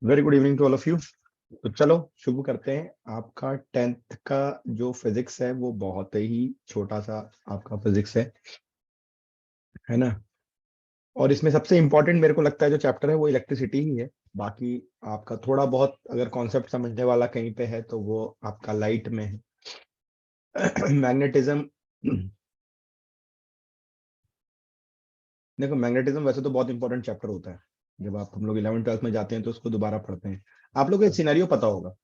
Very good evening to all of you. तो चलो शुरू करते हैं। आपका टेंथ का जो फिजिक्स है वो बहुत ही छोटा सा आपका फिजिक्स है ना। और इसमें सबसे इंपॉर्टेंट मेरे को लगता है जो चैप्टर है वो इलेक्ट्रिसिटी ही है। बाकी आपका थोड़ा बहुत अगर कॉन्सेप्ट समझने वाला कहीं पे है तो वो आपका लाइट में है। मैग्नेटिज्म। देखो मैग्नेटिज्म वैसे तो बहुत इंपॉर्टेंट चैप्टर होता है। जब आप हम लोग 11th 12th में जाते हैं तो उसको दोबारा पढ़ते हैं। आप लोग को एक सिनेरियो पता होगा।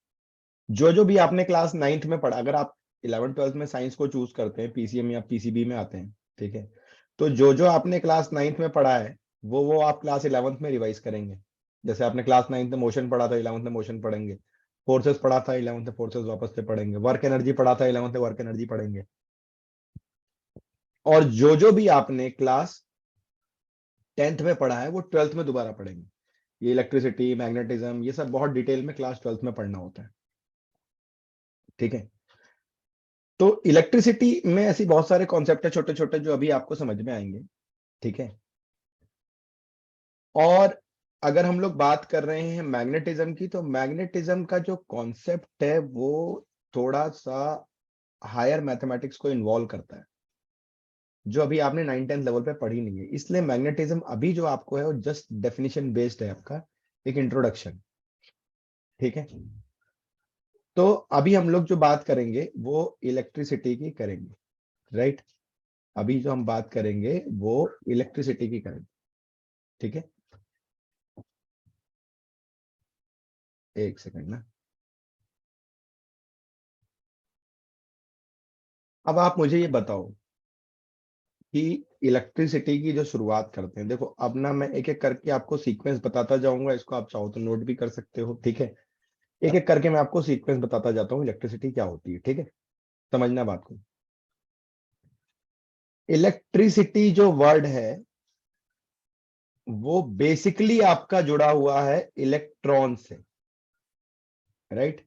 जो भी आपने क्लास 9th में पढ़ा, अगर आप 11th 12th में साइंस को चूज करते हैं, पीसीएम या पीसीबी में आते हैं, ठीक है, तो जो आपने क्लास 9th में पढ़ा है वो आप क्लास 11th में रिवाइज करेंगे। जैसे आपने क्लास 9th में मोशन पढ़ा था, 11th में मोशन पढ़ेंगे। फोर्सेस पढ़ा था 11th में, फोर्सेस वापस से पढ़ेंगे। वर्क एनर्जी पढ़ा था 11th में, वर्क एनर्जी पढ़ेंगे। और जो भी आपने क्लास 10th में पढ़ा है वो 12th में दोबारा पढ़ेंगे। ये इलेक्ट्रिसिटी, मैग्नेटिज्म, ये सब बहुत डिटेल में क्लास 12th में पढ़ना होता है। ठीक है। तो इलेक्ट्रिसिटी में ऐसी बहुत सारे कॉन्सेप्ट है छोटे छोटे जो अभी आपको समझ में आएंगे। ठीक है। और अगर हम लोग बात कर रहे हैं मैग्नेटिज्म की, तो मैग्नेटिज्म का जो कॉन्सेप्ट है वो थोड़ा सा हायर मैथमेटिक्स को इन्वॉल्व करता है, जो अभी आपने 9th 10th लेवल पे पढ़ी नहीं है। इसलिए मैग्नेटिज्म अभी जो आपको है वो जस्ट डेफिनेशन बेस्ड है, आपका एक इंट्रोडक्शन। ठीक है। तो अभी हम लोग जो बात करेंगे वो इलेक्ट्रिसिटी की करेंगे, राइट। अभी जो हम बात करेंगे वो इलेक्ट्रिसिटी की करेंगे। ठीक है। एक सेकंड ना। अब आप मुझे ये बताओ कि इलेक्ट्रिसिटी की जो शुरुआत करते हैं, देखो अब ना मैं एक एक करके आपको सीक्वेंस बताता जाऊंगा। इसको आप चाहो तो नोट भी कर सकते हो। ठीक है। एक एक करके मैं आपको सीक्वेंस बताता जाता हूँ इलेक्ट्रिसिटी क्या होती है। ठीक है। समझना बात को। इलेक्ट्रिसिटी जो वर्ड है वो बेसिकली आपका जुड़ा हुआ है इलेक्ट्रॉन से, राइट।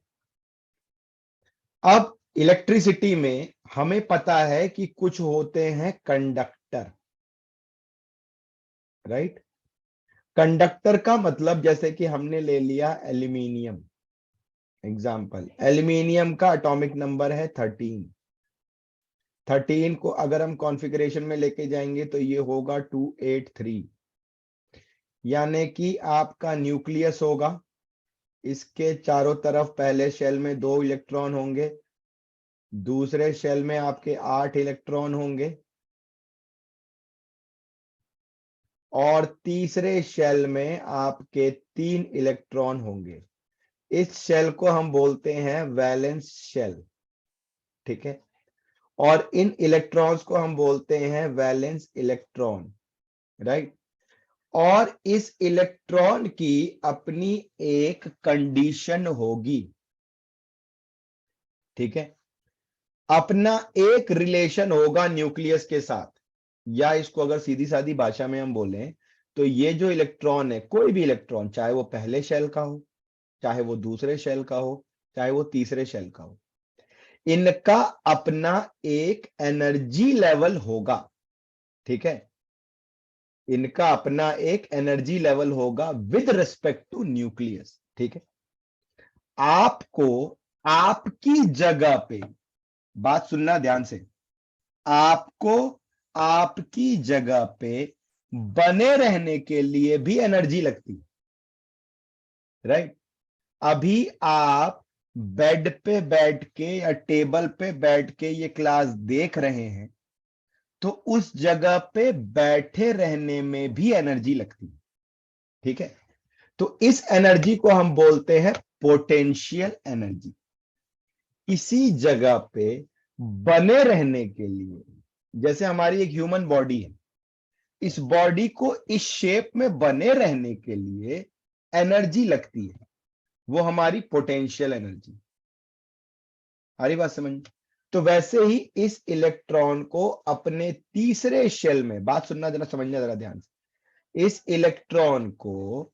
अब इलेक्ट्रिसिटी में हमें पता है कि कुछ होते हैं कंडक्टर, राइट। कंडक्टर का मतलब जैसे कि हमने ले लिया एल्यूमिनियम। एग्जाम्पल, एल्यूमिनियम का एटॉमिक नंबर है 13। 13 को अगर हम कॉन्फ़िगरेशन में लेके जाएंगे तो ये होगा 283। यानी कि आपका न्यूक्लियस होगा, इसके चारों तरफ पहले शेल में 2 इलेक्ट्रॉन होंगे, दूसरे शेल में आपके 8 इलेक्ट्रॉन होंगे, और तीसरे शेल में आपके 3 इलेक्ट्रॉन होंगे। इस शेल को हम बोलते हैं वैलेंस शेल। ठीक है। और इन इलेक्ट्रॉन्स को हम बोलते हैं वैलेंस इलेक्ट्रॉन, राइट। और इस इलेक्ट्रॉन की अपनी एक कंडीशन होगी। ठीक है। अपना एक रिलेशन होगा न्यूक्लियस के साथ, या इसको अगर सीधी सादी भाषा में हम बोलें तो ये जो इलेक्ट्रॉन है, कोई भी इलेक्ट्रॉन, चाहे वो पहले शेल का हो, चाहे वो दूसरे शेल का हो, चाहे वो तीसरे शेल का हो, इनका अपना एक एनर्जी लेवल होगा। ठीक है। इनका अपना एक एनर्जी लेवल होगा विद रिस्पेक्ट टू न्यूक्लियस। ठीक है। आपको आपकी जगह पे, बात सुनना ध्यान से, आपको आपकी जगह पे बने रहने के लिए भी एनर्जी लगती है, राइट। अभी आप बेड पे बैठ के या टेबल पे बैठ के ये क्लास देख रहे हैं, तो उस जगह पे बैठे रहने में भी एनर्जी लगती है। ठीक है। तो इस एनर्जी को हम बोलते हैं पोटेंशियल एनर्जी। इसी जगह पे बने रहने के लिए, जैसे हमारी एक ह्यूमन बॉडी है, इस बॉडी को इस शेप में बने रहने के लिए एनर्जी लगती है, वो हमारी पोटेंशियल एनर्जी। हमारी बात समझ। तो वैसे ही इस इलेक्ट्रॉन को अपने तीसरे शेल में, बात सुनना जरा, समझना जरा ध्यान से, इस इलेक्ट्रॉन को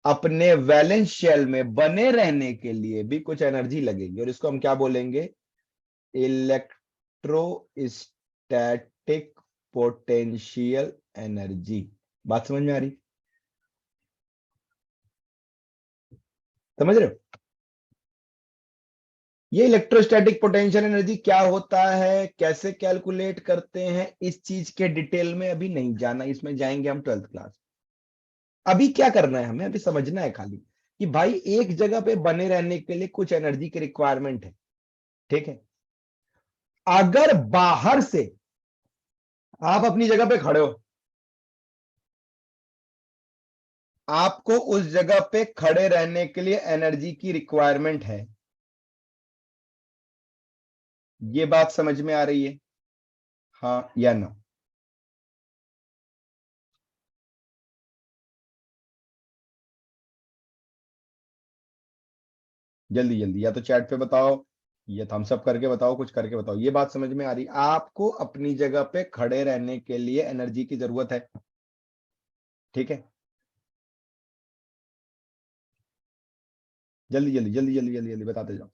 अपने वैलेंस शेल में बने रहने के लिए भी कुछ एनर्जी लगेगी, और इसको हम क्या बोलेंगे? Electrostatic potential energy. बात समझ में आ रही? समझ रहे हो? ये इलेक्ट्रोस्टैटिक पोटेंशियल एनर्जी क्या होता है, कैसे कैलकुलेट करते हैं, इस चीज के डिटेल में अभी नहीं जाना, इसमें जाएंगे हम 12th क्लास। अभी क्या करना है हमें, अभी समझना है खाली कि भाई एक जगह पे बने रहने के लिए कुछ एनर्जी की रिक्वायरमेंट है। ठीक है, अगर बाहर से आप अपनी जगह पे खड़े हो, आपको उस जगह पे खड़े रहने के लिए एनर्जी की रिक्वायरमेंट है, ये बात समझ में आ रही है? हाँ या ना? जल्दी जल्दी या तो चैट पे बताओ या थम्स अप करके बताओ, कुछ करके बताओ। ये बात समझ में आ रही? आपको अपनी जगह पे खड़े रहने के लिए एनर्जी की जरूरत है। ठीक है, जल्दी जल्दी जल्दी जल्दी जल्दी जल्दी बताते जाओ।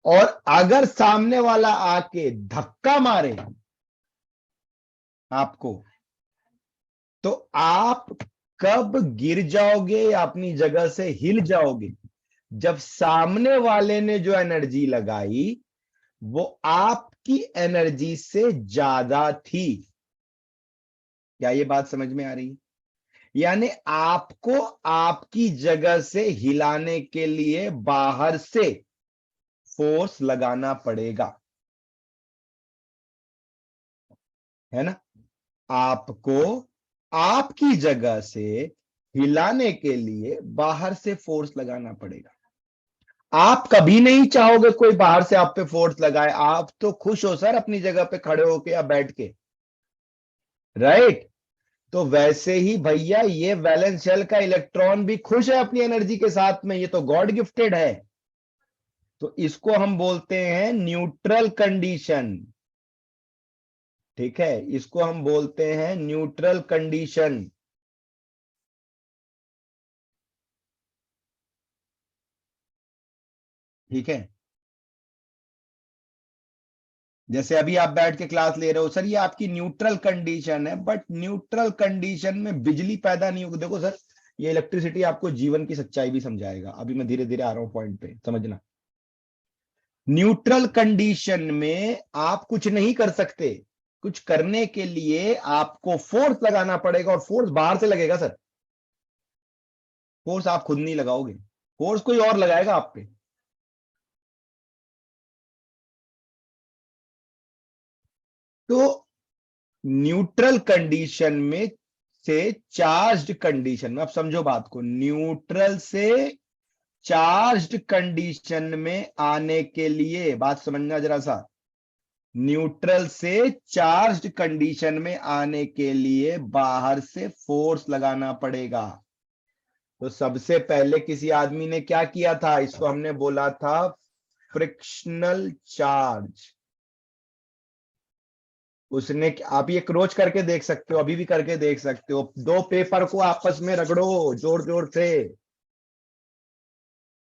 और अगर सामने वाला आके धक्का मारे आपको, तो आप कब गिर जाओगे या अपनी जगह से हिल जाओगे? जब सामने वाले ने जो एनर्जी लगाई वो आपकी एनर्जी से ज्यादा थी। क्या ये बात समझ में आ रही है? यानी आपको आपकी जगह से हिलाने के लिए बाहर से फोर्स लगाना पड़ेगा, है ना? आपको आपकी जगह से हिलाने के लिए बाहर से फोर्स लगाना पड़ेगा। आप कभी नहीं चाहोगे कोई बाहर से आप पे फोर्स लगाए, आप तो खुश हो सर अपनी जगह पे खड़े होके या बैठ के, राइट? तो वैसे ही भैया ये वैलेंस शेल का इलेक्ट्रॉन भी खुश है अपनी एनर्जी के साथ में, ये तो गॉड गिफ्टेड है। तो इसको हम बोलते हैं न्यूट्रल कंडीशन। ठीक है, इसको हम बोलते हैं न्यूट्रल कंडीशन। ठीक है, जैसे अभी आप बैठ के क्लास ले रहे हो सर, ये आपकी न्यूट्रल कंडीशन है, बट न्यूट्रल कंडीशन में बिजली पैदा नहीं होगी। देखो सर, ये इलेक्ट्रिसिटी आपको जीवन की सच्चाई भी समझाएगा, अभी मैं धीरे धीरे आ रहा हूं पॉइंट पे, समझना। न्यूट्रल कंडीशन में आप कुछ नहीं कर सकते, कुछ करने के लिए आपको फोर्स लगाना पड़ेगा, और फोर्स बाहर से लगेगा सर, फोर्स आप खुद नहीं लगाओगे, फोर्स कोई और लगाएगा आप पे। तो न्यूट्रल कंडीशन में से चार्ज्ड कंडीशन में, अब समझो बात को, न्यूट्रल से चार्ज्ड कंडीशन में आने के लिए, बात समझना जरा सा, न्यूट्रल से चार्ज्ड कंडीशन में आने के लिए बाहर से फोर्स लगाना पड़ेगा। तो सबसे पहले किसी आदमी ने क्या किया था, इसको हमने बोला था फ्रिक्शनल चार्ज। उसने, आप ये रोज करके देख सकते हो, अभी भी करके देख सकते हो, दो पेपर को आपस में रगड़ो जोर जोर से,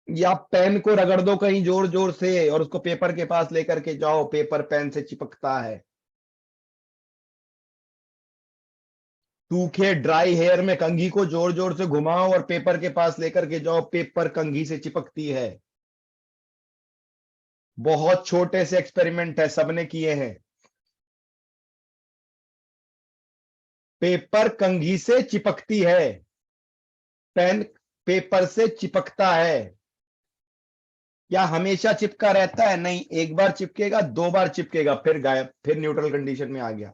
या पेन को रगड़ दो कहीं जोर जोर से और उसको पेपर के पास लेकर के जाओ, पेपर पेन से चिपकता है। सूखे ड्राई हेयर में कंघी को जोर जोर से घुमाओ और पेपर के पास लेकर के जाओ, पेपर कंघी से चिपकती है। बहुत छोटे से एक्सपेरिमेंट है, सबने किए हैं। पेपर कंघी से चिपकती है, पेन पेपर से चिपकता है। क्या हमेशा चिपका रहता है? नहीं, एक बार चिपकेगा, दो बार चिपकेगा, फिर गायब, फिर न्यूट्रल कंडीशन में आ गया।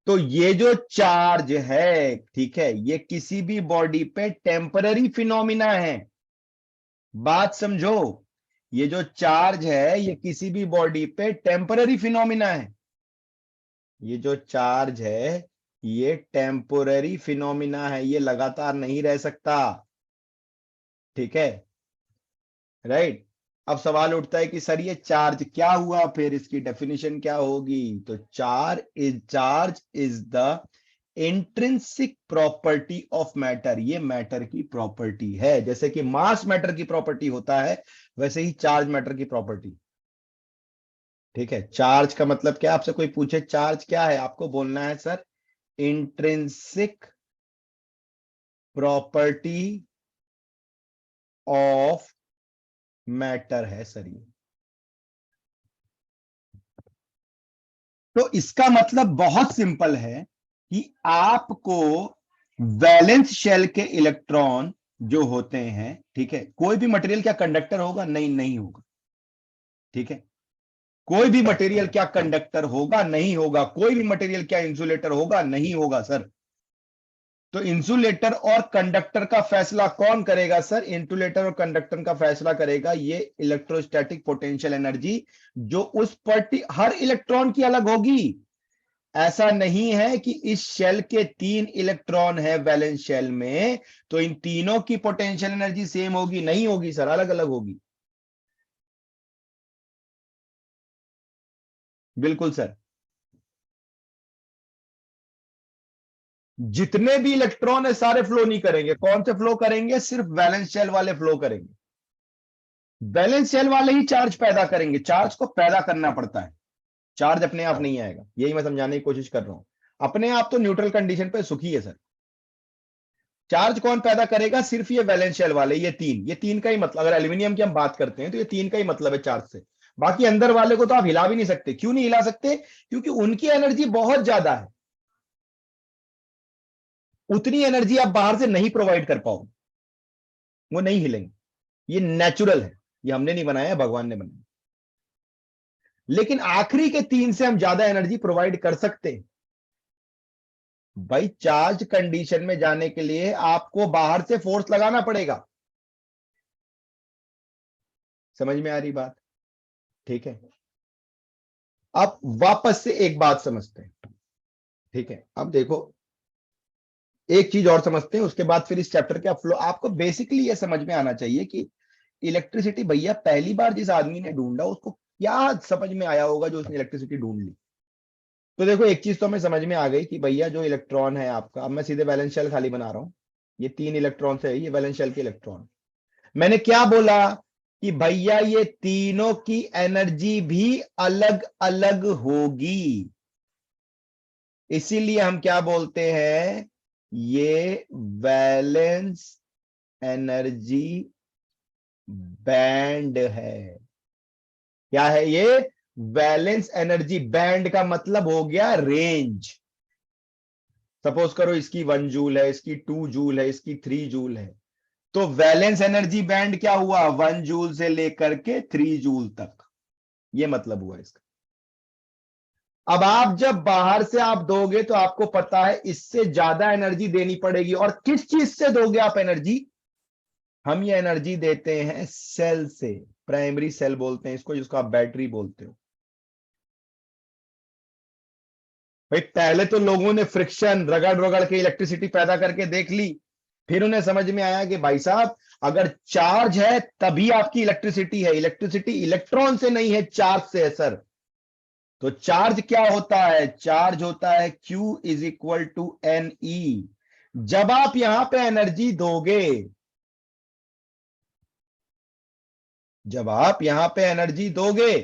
तो ये जो चार्ज है, ठीक है, ये किसी भी बॉडी पे टेम्पररी फिनोमिना है। बात समझो, ये जो चार्ज है ये किसी भी बॉडी पे टेम्पररी फिनोमिना है। ये जो चार्ज है ये टेम्पोररी फिनोमिना है, ये लगातार नहीं रह सकता। ठीक है, राइट? अब सवाल उठता है कि सर ये चार्ज क्या हुआ, फिर इसकी डेफिनेशन क्या होगी? तो charge is the intrinsic property of matter. ये मैटर की प्रॉपर्टी है, जैसे कि मास मैटर की प्रॉपर्टी होता है, वैसे ही चार्ज मैटर की प्रॉपर्टी। ठीक है, चार्ज का मतलब क्या? आपसे कोई पूछे चार्ज क्या है, आपको बोलना है sir intrinsic property of matter है सर ये। तो इसका मतलब बहुत सिंपल है कि आपको वैलेंस शेल के इलेक्ट्रॉन जो होते हैं, ठीक है, कोई भी मटेरियल क्या कंडक्टर होगा? नहीं, नहीं होगा। ठीक है, कोई भी मटेरियल क्या कंडक्टर होगा? नहीं होगा। कोई भी मटेरियल क्या इंसुलेटर होगा? नहीं होगा सर। तो इंसुलेटर और कंडक्टर का फैसला कौन करेगा सर? इंसुलेटर और कंडक्टर का फैसला करेगा ये इलेक्ट्रोस्टैटिक पोटेंशियल एनर्जी, जो उस हर इलेक्ट्रॉन की अलग होगी। ऐसा नहीं है कि इस शेल के 3 इलेक्ट्रॉन है वैलेंस शेल में, तो इन तीनों की पोटेंशियल एनर्जी सेम होगी। नहीं होगी सर, अलग अलग होगी। बिल्कुल सर। जितने भी इलेक्ट्रॉन है सारे फ्लो नहीं करेंगे। कौन से फ्लो करेंगे? सिर्फ वैलेंस शेल वाले फ्लो करेंगे। वैलेंस शेल वाले ही चार्ज पैदा करेंगे। चार्ज को पैदा करना पड़ता है, चार्ज अपने आप नहीं आएगा। यही मैं समझाने की कोशिश कर रहा हूं। अपने आप तो न्यूट्रल कंडीशन पे सुखी है सर। चार्ज कौन पैदा करेगा? सिर्फ ये वैलेंस शेल वाले, ये तीन का ही मतलब। अगर एल्यूमिनियम की हम बात करते हैं तो ये तीन का ही मतलब है चार्ज से। बाकी अंदर वाले को तो आप हिला भी नहीं सकते। क्यों नहीं हिला सकते? क्योंकि उनकी एनर्जी बहुत ज्यादा है। उतनी एनर्जी आप बाहर से नहीं प्रोवाइड कर पाओगे, वो नहीं हिलेंगे। ये नेचुरल है, ये हमने नहीं बनाया, भगवान ने बनाया। लेकिन आखिरी के 3 से हम ज्यादा एनर्जी प्रोवाइड कर सकते हैं। भाई चार्ज कंडीशन में जाने के लिए आपको बाहर से फोर्स लगाना पड़ेगा। समझ में आ रही बात? ठीक है, अब वापस से एक बात समझते हैं। ठीक है, अब देखो, एक चीज और समझते हैं, उसके बाद फिर इस चैप्टर का फ्लो। आपको बेसिकली ये समझ में आना चाहिए कि इलेक्ट्रिसिटी, भैया पहली बार जिस आदमी ने ढूंढा उसको क्या समझ में आया होगा जो उसने इलेक्ट्रिसिटी ढूंढ ली। तो देखो, एक चीज तो हमें समझ में आ गई कि भैया जो इलेक्ट्रॉन है आपका, अब मैं सीधे वैलेंस शेल खाली बना रहा हूं। ये 3 इलेक्ट्रॉन से है, ये वैलेंस शेल के इलेक्ट्रॉन। मैंने क्या बोला कि भैया ये तीनों की एनर्जी भी अलग अलग होगी। इसीलिए हम क्या बोलते हैं? ये वैलेंस एनर्जी बैंड है। क्या है ये? वैलेंस एनर्जी बैंड का मतलब हो गया रेंज। सपोज करो इसकी 1 जूल है, इसकी 2 जूल है, इसकी 3 जूल है। तो वैलेंस एनर्जी बैंड क्या हुआ? 1 जूल से लेकर के 3 जूल तक। ये मतलब हुआ इसका। अब आप जब बाहर से आप दोगे तो आपको पता है इससे ज्यादा एनर्जी देनी पड़ेगी। और किस चीज से दोगे आप एनर्जी? हम ये एनर्जी देते हैं सेल से। प्राइमरी सेल बोलते हैं इसको, जिसको आप बैटरी बोलते हो। भाई पहले तो लोगों ने फ्रिक्शन, रगड़ रगड़ के इलेक्ट्रिसिटी पैदा करके देख ली। फिर उन्हें समझ में आया कि भाई साहब, अगर चार्ज है तभी आपकी इलेक्ट्रिसिटी है। इलेक्ट्रिसिटी इलेक्ट्रॉन से नहीं है, चार्ज से है सर। तो चार्ज क्या होता है? चार्ज होता है Q is equal to NE। जब आप यहां पे एनर्जी दोगे, जब आप यहां पे एनर्जी दोगे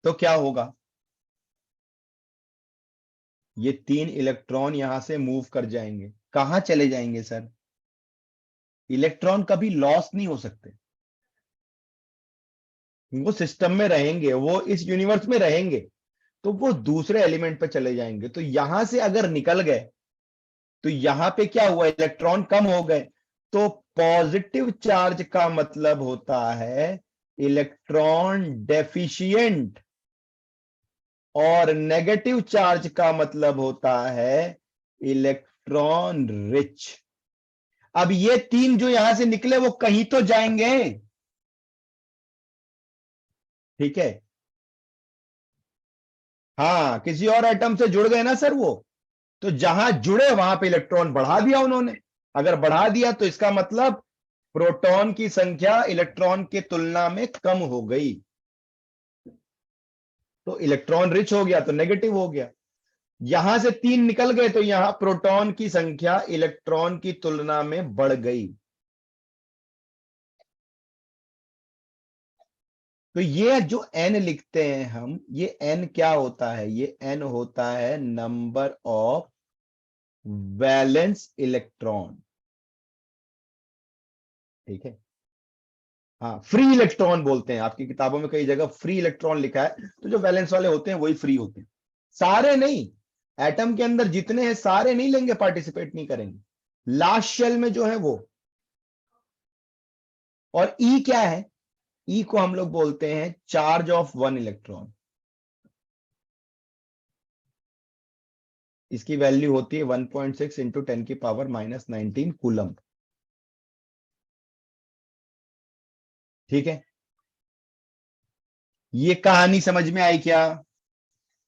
तो क्या होगा? ये 3 इलेक्ट्रॉन यहां से मूव कर जाएंगे। कहां चले जाएंगे सर? इलेक्ट्रॉन कभी लॉस नहीं हो सकते। वो सिस्टम में रहेंगे, वो इस यूनिवर्स में रहेंगे। तो वो दूसरे एलिमेंट पे चले जाएंगे। तो यहां से अगर निकल गए तो यहां पे क्या हुआ? इलेक्ट्रॉन कम हो गए। तो पॉजिटिव चार्ज का मतलब होता है इलेक्ट्रॉन डेफिशिएंट, और नेगेटिव चार्ज का मतलब होता है इलेक्ट्रॉन रिच। अब ये 3 जो यहां से निकले वो कहीं तो जाएंगे। ठीक है, हाँ, किसी और एटम से जुड़ गए ना सर वो। तो जहां जुड़े वहां पे इलेक्ट्रॉन बढ़ा दिया उन्होंने। अगर बढ़ा दिया तो इसका मतलब प्रोटॉन की संख्या इलेक्ट्रॉन के तुलना में कम हो गई। तो इलेक्ट्रॉन रिच हो गया तो नेगेटिव हो गया। यहां से 3 निकल गए तो यहां प्रोटॉन की संख्या इलेक्ट्रॉन की तुलना में बढ़ गई। तो ये जो n लिखते हैं हम, ये n क्या होता है? ये n होता है नंबर ऑफ वैलेंस इलेक्ट्रॉन। ठीक है, हाँ, फ्री इलेक्ट्रॉन बोलते हैं। आपकी किताबों में कई जगह फ्री इलेक्ट्रॉन लिखा है, तो जो वैलेंस वाले होते हैं वही फ्री होते हैं। सारे नहीं, एटम के अंदर जितने हैं सारे नहीं लेंगे, पार्टिसिपेट नहीं करेंगे, लास्ट शेल में जो है वो। और ई क्या है? ई को हम लोग बोलते हैं चार्ज ऑफ वन इलेक्ट्रॉन। इसकी वैल्यू होती है 1.6 इंटू 10⁻⁻19 कूलम। ठीक है, ये कहानी समझ में आई क्या?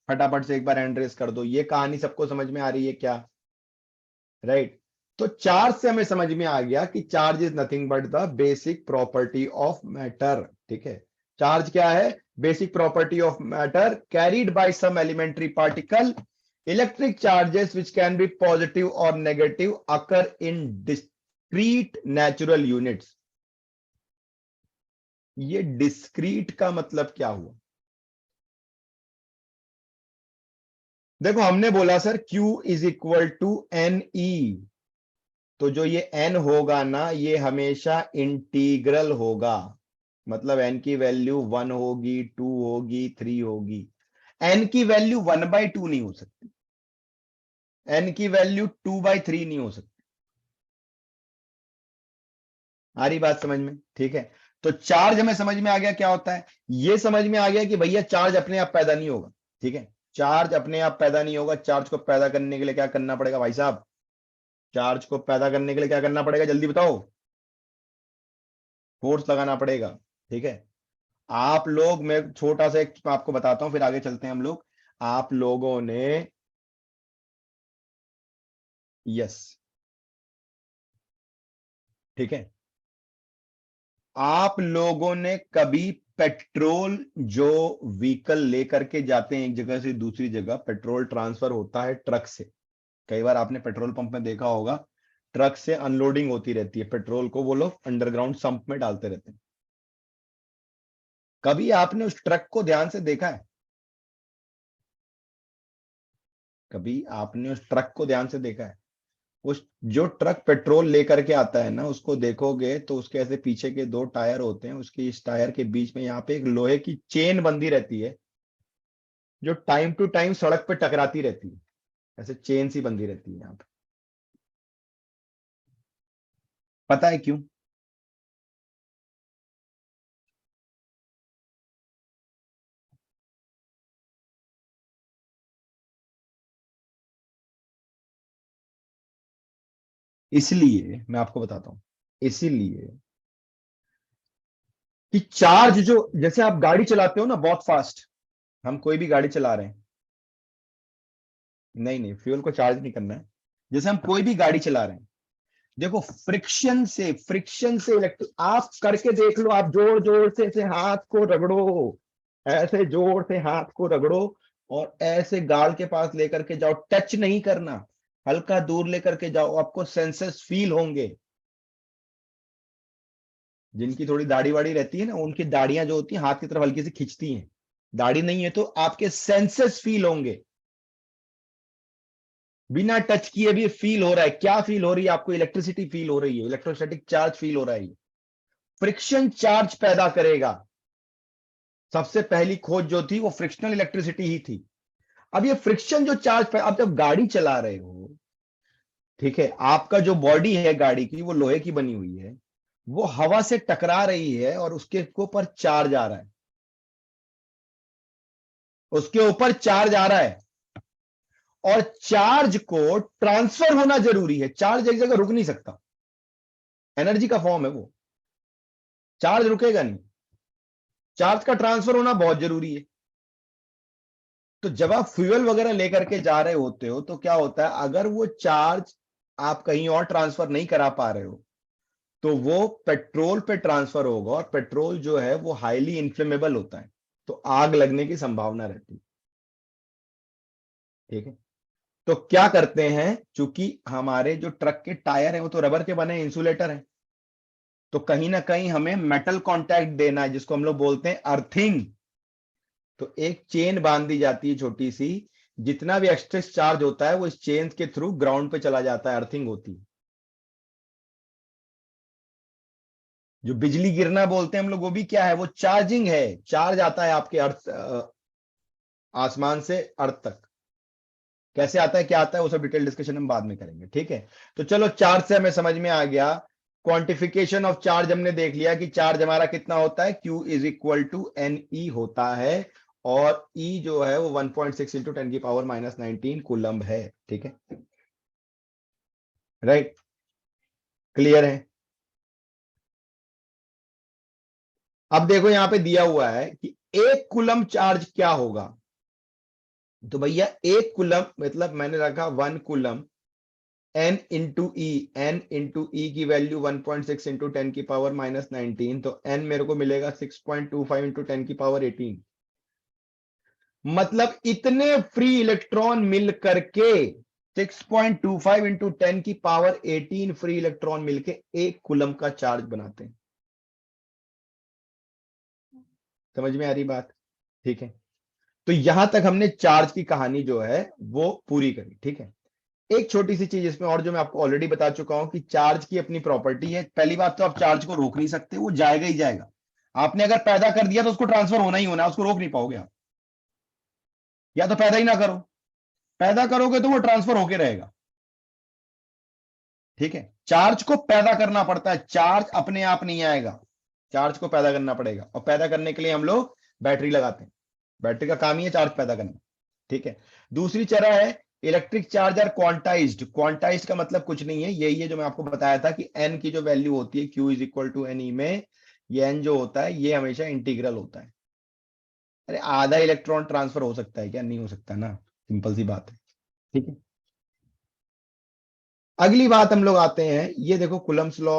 फटाफट से एक बार हैंड रेस कर दो, ये कहानी सबको समझ में आ रही है क्या? राइट। तो चार्ज से हमें समझ में आ गया कि charge is nothing but the basic property of matter. ठीक है, चार्ज क्या है? Basic property of matter carried by some elementary particle. Electric charges which can be positive और negative occur in discrete natural units. ये discrete का मतलब क्या हुआ? देखो, हमने बोला sir Q is equal to N e, तो जो ये n होगा ना, ये हमेशा इंटीग्रल होगा। मतलब n की वैल्यू 1 होगी, 2 होगी, 3 होगी। n की वैल्यू 1/2 नहीं हो सकती, n की वैल्यू 2/3 नहीं हो सकती। आ रही बात समझ में? ठीक है, तो चार्ज हमें समझ में आ गया क्या होता है। ये समझ में आ गया कि भैया चार्ज अपने आप पैदा नहीं होगा। ठीक है, चार्ज अपने आप पैदा नहीं होगा। चार्ज को पैदा करने के लिए क्या करना पड़ेगा भाई साहब? चार्ज को पैदा करने के लिए क्या करना पड़ेगा, जल्दी बताओ? फोर्स लगाना पड़ेगा। ठीक है, आप लोग, मैं छोटा सा एक आपको बताता हूं, फिर आगे चलते हैं हम लोग। आप लोगों ने, यस, ठीक है, आप लोगों ने कभी पेट्रोल जो व्हीकल लेकर के जाते हैं एक जगह से दूसरी जगह, पेट्रोल ट्रांसफर होता है ट्रक से। कई बार आपने पेट्रोल पंप में देखा होगा, ट्रक से अनलोडिंग होती रहती है, पेट्रोल को वो लोग अंडरग्राउंड संप में डालते रहते हैं। कभी आपने उस ट्रक को ध्यान से देखा है? कभी आपने उस ट्रक को ध्यान से देखा है? उस जो ट्रक पेट्रोल लेकर के आता है ना, उसको देखोगे तो उसके ऐसे पीछे के दो टायर होते हैं, उसके इस टायर के बीच में यहाँ पे एक लोहे की चेन बंधी रहती है, जो टाइम टू टाइम सड़क पे टकराती रहती है। ऐसे चेन सी बंधी रहती है यहाँ पे। पता है क्यों? इसलिए मैं आपको बताता हूं, इसीलिए कि चार्ज जो, जैसे आप गाड़ी चलाते हो ना बहुत फास्ट, हम कोई भी गाड़ी चला रहे हैं, नहीं नहीं, फ्यूल को चार्ज नहीं करना है। जैसे हम कोई भी गाड़ी चला रहे हैं, देखो, फ्रिक्शन से इलेक्ट्रिक, आप करके देख लो, आप जोर जोर से ऐसे हाथ को रगड़ो, ऐसे जोर से हाथ को रगड़ो, और ऐसे गाल के पास लेकर के जाओ, टच नहीं करना, हल्का दूर लेकर के जाओ, आपको सेंसेस फील होंगे। जिनकी थोड़ी दाढ़ी वाड़ी रहती है ना, उनकी दाढ़ियां जो होती हैं हाथ की तरफ हल्की सी खिंचती हैं। दाढ़ी नहीं है तो आपके सेंसेस फील होंगे, बिना टच किए भी फील हो रहा है। क्या फील हो रही है आपको? इलेक्ट्रिसिटी फील हो रही है, इलेक्ट्रोस्टैटिक चार्ज फील हो रहा है। फ्रिक्शन चार्ज पैदा करेगा। सबसे पहली खोज जो थी वो फ्रिक्शनल इलेक्ट्रिसिटी ही थी। अब ये फ्रिक्शन जो चार्ज, अब जब गाड़ी चला रहे हो, ठीक है, आपका जो बॉडी है गाड़ी की वो लोहे की बनी हुई है, वो हवा से टकरा रही है और उसके ऊपर चार्ज आ रहा है, उसके ऊपर चार्ज आ रहा है, और चार्ज को ट्रांसफर होना जरूरी है। चार्ज एक जगह रुक नहीं सकता, एनर्जी का फॉर्म है वो, चार्ज रुकेगा नहीं। चार्ज का ट्रांसफर होना बहुत जरूरी है। तो जब आप फ्यूल वगैरह लेकर के जा रहे होते हो तो क्या होता है, अगर वो चार्ज आप कहीं और ट्रांसफर नहीं करा पा रहे हो, तो वो पेट्रोल पे ट्रांसफर होगा, और पेट्रोल जो है वो हाईली इन्फ्लेमेबल होता है, तो आग लगने की संभावना रहती है। ठीक है, तो क्या करते हैं, चूंकि हमारे जो ट्रक के टायर हैं वो तो रबर के बने इंसुलेटर हैं, तो कहीं ना कहीं हमें मेटल कांटेक्ट देना है, जिसको हम लोग बोलते हैं अर्थिंग। तो एक चेन बांध दी जाती है छोटी सी, जितना भी एक्स्ट्रा चार्ज होता है वो इस चेन के थ्रू ग्राउंड पे चला जाता है, अर्थिंग होती है। जो बिजली गिरना बोलते हैं हम लोग, वो भी क्या है, वो चार्जिंग है। चार्ज आता है आपके अर्थ, आसमान से अर्थ तक। कैसे आता है, क्या आता है, वो सब डिटेल डिस्कशन हम बाद में करेंगे, ठीक है। तो चलो, चार्ज से हमें समझ में आ गया, क्वांटिफिकेशन ऑफ चार्ज हमने देख लिया कि चार्ज हमारा कितना होता है, Q is equal to N E होता है। और E जो है वो 1.6 इंटू 10⁻⁻19 कूलम्ब है, ठीक है। राइट, क्लियर है। अब देखो यहां पे दिया हुआ है कि एक कूलम्ब चार्ज क्या होगा। तो भैया एक कूलम्ब मतलब मैंने रखा 1 कूलम्ब, एन इंटू ई, एन इंटू ई की वैल्यू 1.6 इंटू 10⁻⁻19, तो एन मेरे को मिलेगा 6.25 इंटू 10⁻18। मतलब इतने फ्री इलेक्ट्रॉन मिल करके 6.25 इंटू 10⁻18 फ्री इलेक्ट्रॉन मिलके एक कूलम का चार्ज बनाते हैं। समझ में आ रही बात, ठीक है। तो यहां तक हमने चार्ज की कहानी जो है वो पूरी करी, ठीक है। एक छोटी सी चीज इसमें और, जो मैं आपको ऑलरेडी बता चुका हूं कि चार्ज की अपनी प्रॉपर्टी है। पहली बात तो आप चार्ज को रोक नहीं सकते, वो जाएगा ही जाएगा। आपने अगर पैदा कर दिया तो उसको ट्रांसफर होना ही होना है, उसको रोक नहीं पाओगे आप। या तो पैदा ही ना करो, पैदा करोगे तो वो ट्रांसफर होके रहेगा, ठीक है। चार्ज को पैदा करना पड़ता है, चार्ज अपने आप नहीं आएगा, चार्ज को पैदा करना पड़ेगा। और पैदा करने के लिए हम लोग बैटरी लगाते हैं, बैटरी का काम ही है चार्ज पैदा करना, ठीक है। दूसरी तरह है electric charge are quantized. Quantized का मतलब कुछ नहीं है, यही है जो मैं आपको बताया था कि एन की जो वैल्यू होती है q is equal to N e में, ये एन जो होता है ये हमेशा इंटीग्रल होता है। अरे आधा इलेक्ट्रॉन ट्रांसफर हो सकता है क्या, नहीं हो सकता ना, सिंपल सी बात है, ठीक है। अगली बात हम लोग आते हैं, ये देखो कुलम्स लॉ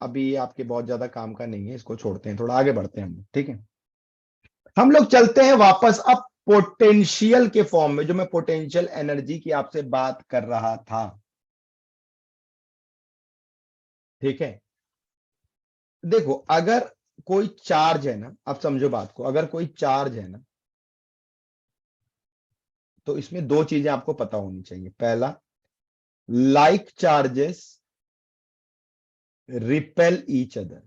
अभी आपके बहुत ज्यादा काम का नहीं है, इसको छोड़ते हैं, थोड़ा आगे बढ़ते हैं हम लोग, ठीक है। हम लोग चलते हैं वापस अब पोटेंशियल के फॉर्म में, जो मैं पोटेंशियल एनर्जी की आपसे बात कर रहा था, ठीक है। देखो अगर कोई चार्ज है ना, अब समझो बात को, अगर कोई चार्ज है ना, तो इसमें दो चीजें आपको पता होनी चाहिए। पहला, like charges repel each other,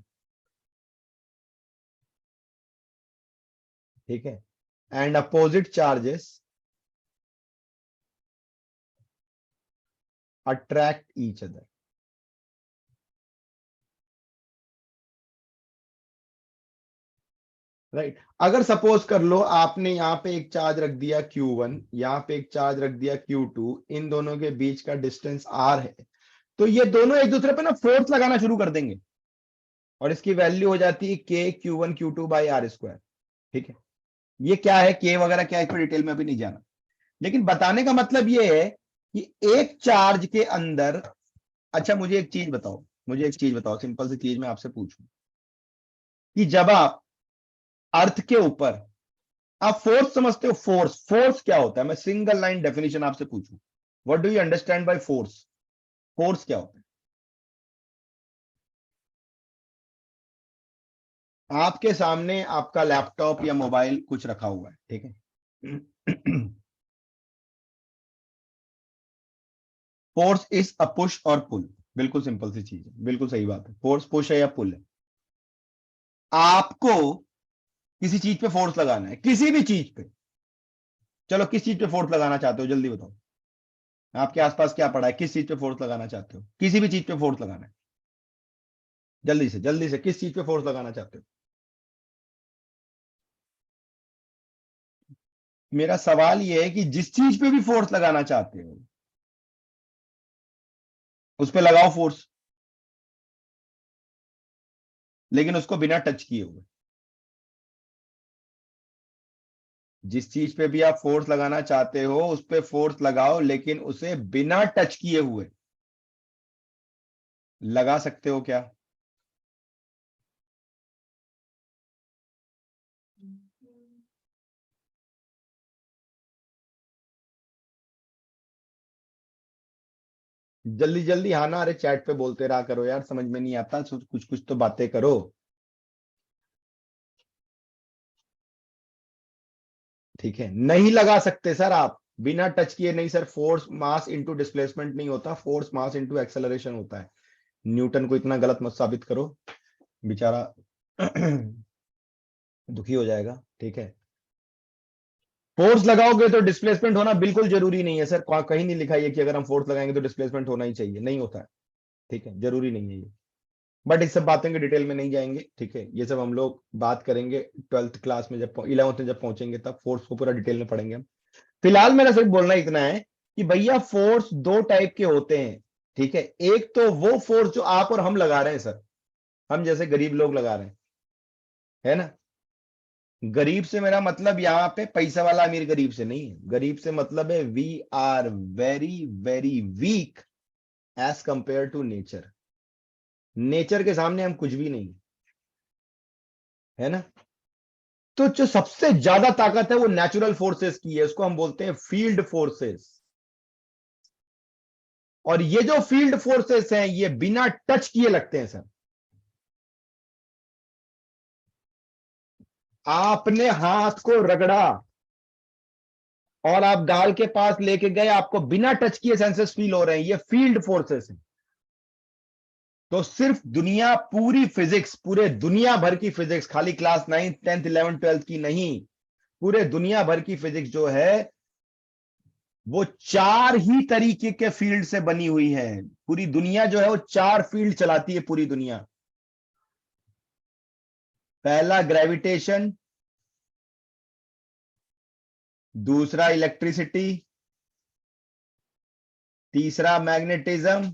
ठीक है, and opposite charges attract each other. Right, अगर सपोज कर लो आपने यहां पे एक चार्ज रख दिया Q1, यहां पे एक चार्ज रख दिया Q2, इन दोनों के बीच का डिस्टेंस R है, तो ये दोनों एक दूसरे पे ना फोर्स लगाना शुरू कर देंगे, और इसकी वैल्यू हो जाती है K Q1 Q2 by R², ठीक है। ये क्या है के वगैरह क्या है, इस पर डिटेल में अभी नहीं जाना, लेकिन बताने का मतलब ये है कि एक चार्ज के अंदर, अच्छा मुझे एक चीज बताओ, मुझे एक चीज बताओ, सिंपल सी चीज मैं आपसे पूछूं कि जब आप अर्थ के ऊपर, आप फोर्स समझते हो, फोर्स, फोर्स क्या होता है, मैं सिंगल लाइन डेफिनेशन आपसे पूछूं, what do you understand by force, force क्या होता है। आपके सामने आपका लैपटॉप या मोबाइल कुछ रखा हुआ है, ठीक है। फोर्स इज अ पुश और पुल, बिल्कुल सिंपल सी चीज है, बिल्कुल सही बात है, फोर्स पुश है या पुल है। आपको किसी चीज पे फोर्स लगाना है, किसी भी चीज पे, चलो किस चीज पे फोर्स लगाना चाहते हो जल्दी बताओ। आपके आसपास क्या पड़ा है, किस चीज पे फोर्स लगाना चाहते हो, किसी भी चीज पे फोर्स लगाना है, जल्दी से किस चीज पे फोर्स लगाना चाहते हो। मेरा सवाल यह है कि जिस चीज पे भी फोर्स लगाना चाहते हो उस पे लगाओ फोर्स, लेकिन उसको बिना टच किए हुए। जिस चीज पे भी आप फोर्स लगाना चाहते हो उस पे फोर्स लगाओ, लेकिन उसे बिना टच किए हुए। लगा सकते हो क्या। जल्दी जल्दी हाँ ना, अरे चैट पे बोलते रहा करो यार, समझ में नहीं आता, कुछ कुछ तो बातें करो। ठीक है, नहीं लगा सकते सर आप, बिना टच किए नहीं sir. Force mass into displacement नहीं होता, फोर्स मास इनटू एक्सेलरेशन होता है। न्यूटन को इतना गलत मत साबित करो, बेचारा दुखी हो जाएगा। ठीक है, फोर्स लगाओगे तो डिस्प्लेसमेंट होना बिल्कुल जरूरी नहीं है सर, कहीं नहीं लिखा है कि अगर हम फोर्स लगाएंगे तो डिस्प्लेसमेंट होना ही चाहिए, नहीं होता है। ठीक है, जरूरी नहीं है ये। बट इस सब बातों के डिटेल में नहीं जाएंगे, ठीक है, ये सब हम लोग बात करेंगे 12th क्लास में, जब 11th में जब पहुंचेंगे तब फोर्स को पूरा डिटेल में पढ़ेंगे हम। फिलहाल मेरा सिर्फ बोलना इतना है कि भैया फोर्स दो टाइप के होते हैं। ठीक है, एक तो वो फोर्स जो आप और हम लगा रहे हैं सर, हम जैसे गरीब लोग लगा रहे हैं, है ना। गरीब से मेरा मतलब यहाँ पे पैसा वाला अमीर गरीब से नहीं है, गरीब से मतलब है we are very very weak as compare to nature. Nature के सामने हम कुछ भी नहीं, है ना। तो जो सबसे ज्यादा ताकत है वो नेचुरल फोर्सेस की है, उसको हम बोलते हैं फील्ड फोर्सेस। और ये जो फील्ड फोर्सेस हैं ये बिना टच किए लगते हैं सर। आपने हाथ को रगड़ा और आप गाल के पास लेके गए, आपको बिना टच किए सेंसेस फील हो रहे हैं, ये फील्ड फोर्सेस हैं। तो सिर्फ दुनिया, पूरी फिजिक्स, पूरे दुनिया भर की फिजिक्स, खाली class 9th 10th 11th 12th की नहीं, पूरे दुनिया भर की फिजिक्स जो है वो चार ही तरीके के फील्ड से बनी हुई है। पूरी दुनिया जो है वो चार फील्ड चलाती है पूरी दुनिया। पहला ग्रेविटेशन, दूसरा इलेक्ट्रिसिटी, तीसरा मैग्नेटिज्म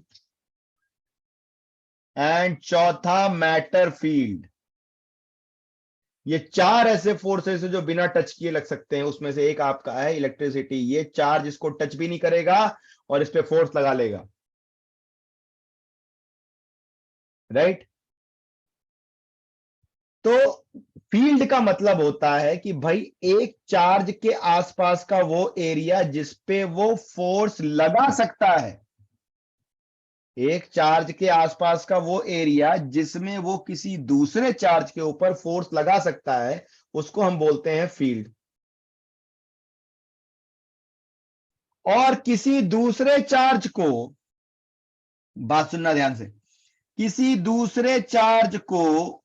एंड चौथा मैटर फील्ड। ये चार ऐसे फोर्सेस है जो बिना टच किए लग सकते हैं, उसमें से एक आपका है इलेक्ट्रिसिटी। ये चार्ज इसको टच भी नहीं करेगा और इस पे फोर्स लगा लेगा, राइट। तो फील्ड का मतलब होता है कि भाई एक चार्ज के आसपास का वो एरिया जिस पे वो फोर्स लगा सकता है, एक चार्ज के आसपास का वो एरिया जिसमें वो किसी दूसरे चार्ज के ऊपर फोर्स लगा सकता है, उसको हम बोलते हैं फील्ड। और किसी दूसरे चार्ज को, बात सुनना ध्यान से, किसी दूसरे चार्ज को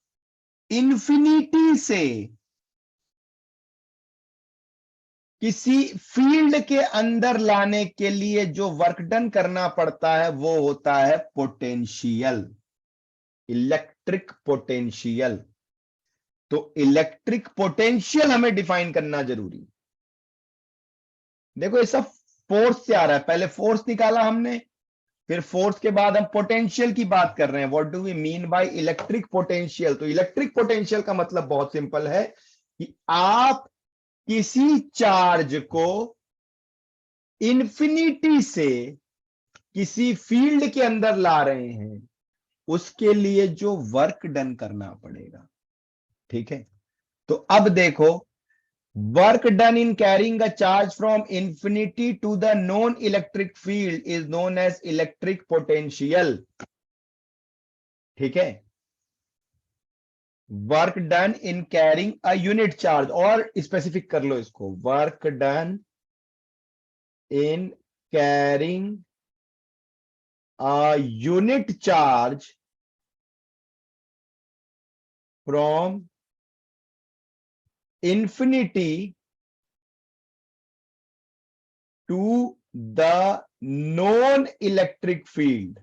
इन्फिनिटी से किसी फील्ड के अंदर लाने के लिए जो वर्क डन करना पड़ता है वो होता है पोटेंशियल, इलेक्ट्रिक पोटेंशियल। तो इलेक्ट्रिक पोटेंशियल हमें डिफाइन करना जरूरी। देखो ये सब फोर्स से आ रहा है, पहले फोर्स निकाला हमने, फिर फोर्स के बाद हम पोटेंशियल की बात कर रहे हैं। What do we mean by electric potential? तो इलेक्ट्रिक पोटेंशियल का मतलब बहुत सिंपल है कि आप किसी चार्ज को इन्फिनिटी से किसी फील्ड के अंदर ला रहे हैं, उसके लिए जो वर्क डन करना पड़ेगा। ठीक है, तो अब देखो, work done in carrying a charge from infinity to the non electric field is known as electric potential. ठीक है, work done in carrying a unit charge, और स्पेसिफिक कर लो इसको, work done in carrying a unit charge from infinity to the non electric field.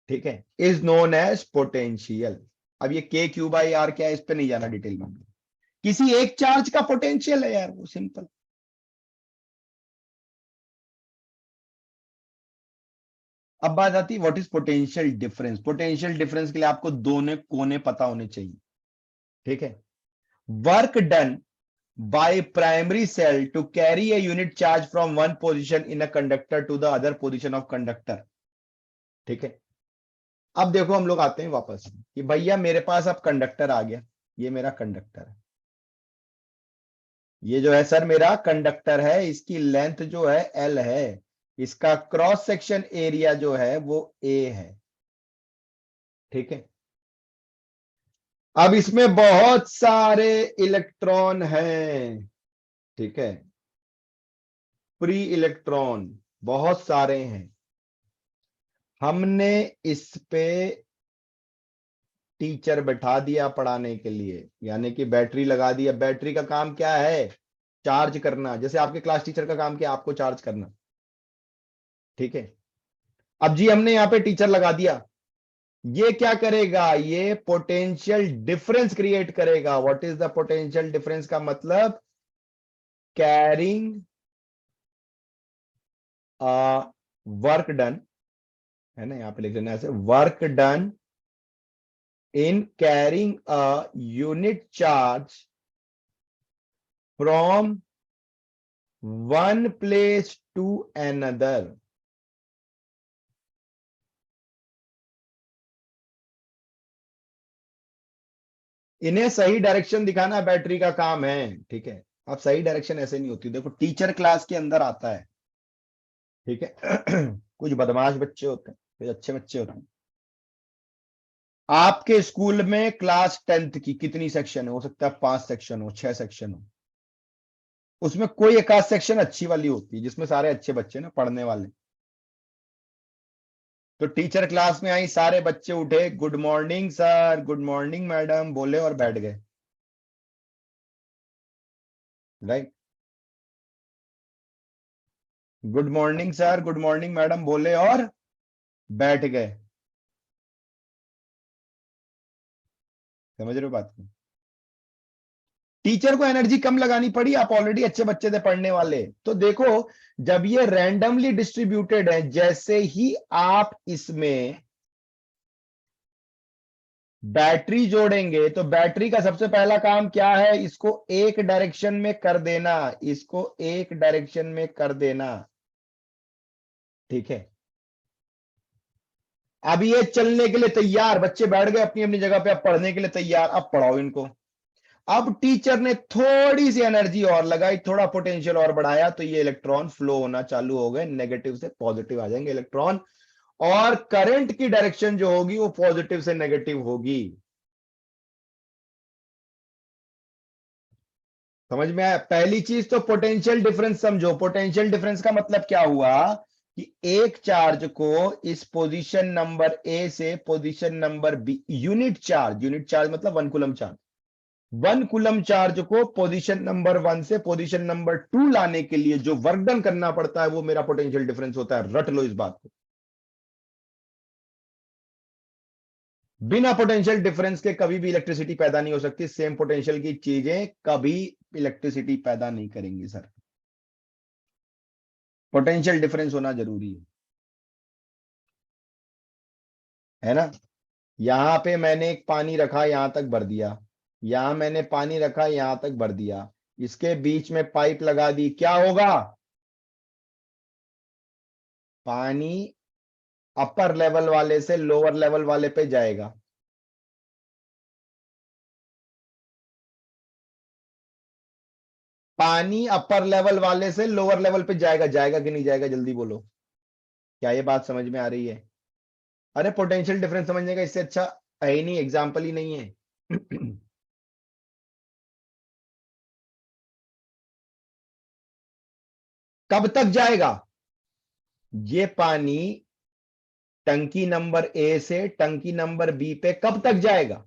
ठीक है, is known as potential. अब ये के क्यू बाई आर क्या है, इस पे नहीं जाना डिटेल में, किसी एक चार्ज का पोटेंशियल है यार, वो सिंपल। अब बात आती है what is potential difference. Potential difference के लिए आपको दोनों कोने पता होने चाहिए। ठीक है, work done by primary cell to carry a unit charge from one position in a conductor to the other position of conductor। ठीक है, अब देखो हम लोग आते हैं वापस कि भैया मेरे पास अब कंडक्टर आ गया, ये मेरा कंडक्टर है। ये जो है सर मेरा कंडक्टर है, इसकी लेंथ जो है L है, इसका क्रॉस सेक्शन एरिया जो है वो A है। ठीक है, अब इसमें बहुत सारे इलेक्ट्रॉन हैं। ठीक है, फ्री इलेक्ट्रॉन बहुत सारे हैं। हमने इस पे टीचर बैठा दिया पढ़ाने के लिए, यानी कि बैटरी लगा दिया। बैटरी का काम क्या है? चार्ज करना। जैसे आपके क्लास टीचर का काम क्या? आपको चार्ज करना। ठीक है, अब जी हमने यहां पे टीचर लगा दिया। ये क्या करेगा? ये पोटेंशियल डिफरेंस क्रिएट करेगा। What is the potential difference का मतलब? कैरिंग वर्क डन, है ना, यहां पे लिख देना ऐसे, work done in carrying a unit charge from one place to another. इन्हें सही डायरेक्शन दिखाना बैटरी का काम है। ठीक है, अब सही डायरेक्शन ऐसे नहीं होती। देखो टीचर क्लास के अंदर आता है, ठीक है कुछ बदमाश बच्चे होते हैं, कुछ अच्छे बच्चे होते हैं। आपके स्कूल में क्लास 10th की कितनी सेक्शन है? हो सकता है 5 सेक्शन हो, 6 सेक्शन हो। उसमें कोई एक आध सेक्शन अच्छी वाली होती है जिसमें सारे अच्छे बच्चे ना पढ़ने वाले। तो टीचर क्लास में आई, सारे बच्चे उठे, good morning sir, good morning madam बोले और बैठ गए। Right, good morning sir, good morning madam बोले और बैठ गए। समझ रहे हो बात को? टीचर को एनर्जी कम लगानी पड़ी, आप ऑलरेडी अच्छे बच्चे थे पढ़ने वाले। तो देखो, जब ये रैंडमली डिस्ट्रीब्यूटेड है, जैसे ही आप इसमें बैटरी जोड़ेंगे तो बैटरी का सबसे पहला काम क्या है? इसको एक डायरेक्शन में कर देना, इसको एक डायरेक्शन में कर देना। ठीक है, अब ये चलने के लिए तैयार, बच्चे बैठ गए अपनी अपनी जगह पे, अब पढ़ने के लिए तैयार। अब पढ़ाओ इनको। अब टीचर ने थोड़ी सी एनर्जी और लगाई, थोड़ा पोटेंशियल और बढ़ाया, तो ये इलेक्ट्रॉन फ्लो होना चालू हो गए, नेगेटिव से पॉजिटिव आ जाएंगे इलेक्ट्रॉन, और करंट की डायरेक्शन जो होगी वो पॉजिटिव से नेगेटिव होगी। समझ में आया? पहली चीज तो पोटेंशियल डिफरेंस समझो। पोटेंशियल डिफरेंस का मतलब क्या हुआ कि एक चार्ज को इस पोजीशन नंबर ए से position number B, unit charge, unit charge मतलब 1 कूलम चार्ज, 1 कूलम चार्ज को पोजीशन नंबर 1 से पोजीशन नंबर 2 लाने के लिए जो वर्क डन करना पड़ता है वो मेरा पोटेंशियल डिफरेंस होता है। रट लो इस बात को। बिना पोटेंशियल डिफरेंस के कभी भी इलेक्ट्रिसिटी पैदा नहीं हो सकती। सेम पोटेंशियल की चीजें कभी इलेक्ट्रिसिटी पैदा नहीं करेंगी सर। पोटेंशियल डिफरेंस होना जरूरी है ना। यहां पे मैंने एक पानी रखा, यहां तक भर दिया। यहां मैंने पानी रखा, यहां तक भर दिया। इसके बीच में पाइप लगा दी, क्या होगा? पानी अपर लेवल वाले से लोअर लेवल वाले पे जाएगा। पानी अपर लेवल वाले से लोअर लेवल पे जाएगा, जाएगा कि नहीं जाएगा? जल्दी बोलो, क्या ये बात समझ में आ रही है? अरे पोटेंशियल डिफरेंस समझने का इससे अच्छा है ही नहीं, एग्जाम्पल ही नहीं है कब तक जाएगा ये पानी? टंकी नंबर ए से टंकी नंबर बी पे कब तक जाएगा?